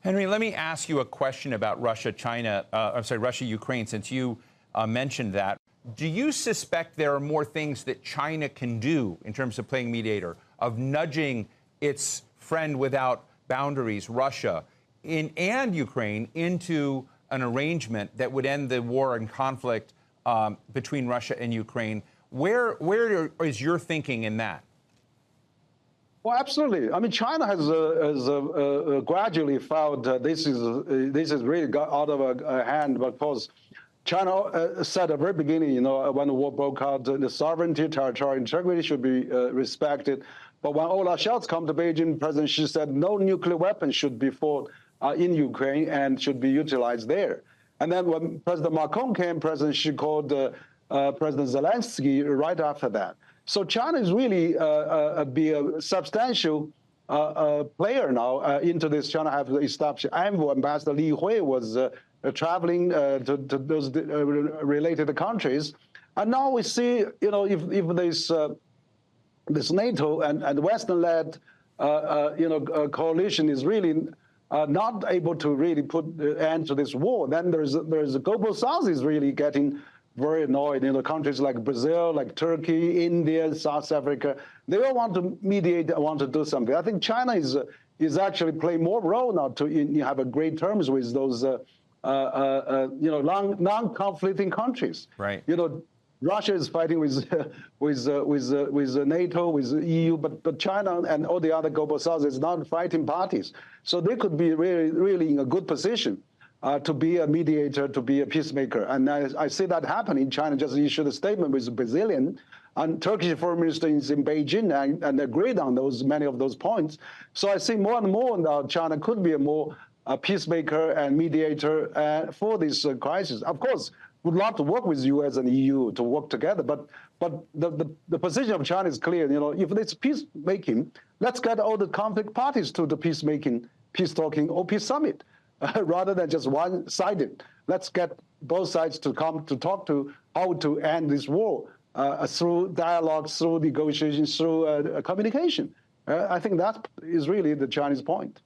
Henry, let me ask you a question about Russia-Ukraine, since you mentioned that. Do you suspect there are more things that China can do in terms of playing mediator, of nudging its friend without boundaries, Russia, and Ukraine, into an arrangement that would end the war and conflict between Russia and Ukraine? Where is your thinking in that? Well, absolutely. I mean, China has gradually felt this is really got out of hand, because China said at the very beginning, when the war broke out, the sovereignty, territorial integrity should be respected. But when Olaf Scholz came to Beijing, President Xi said no nuclear weapons should be fought in Ukraine and should be utilized there. And then when President Macron came, President Xi called President Zelensky right after that. So China is really be a substantial player now into this. China have established envoy. Ambassador Li Hui was traveling to those related countries, and now we see, if this NATO and Western-led coalition is really not able to really put an end to this war, then there's a global South is really getting very annoyed. Countries like Brazil, like Turkey, India, South Africa, they all want to mediate, want to do something. I think China is actually playing more role now to have a great terms with those non-conflicting countries. Right. Russia is fighting with NATO, with the EU, but China and all the other global South is not fighting parties. So they could be really in a good position to be a mediator, to be a peacemaker. And I see that happening. China just issued a statement with Brazilian, and Turkish foreign minister is in Beijing and agreed on many of those points. So I see more and more now China could be a peacemaker and mediator for this crisis. Of course, would love to work with US and EU to work together, but the position of China is clear. If it's peacemaking, let's get all the conflict parties to the peacemaking, peace talking, or peace summit, rather than just one-sided. Let's get both sides to come to talk to how to end this war through dialogue, through negotiations, through communication. I think that is really the Chinese point.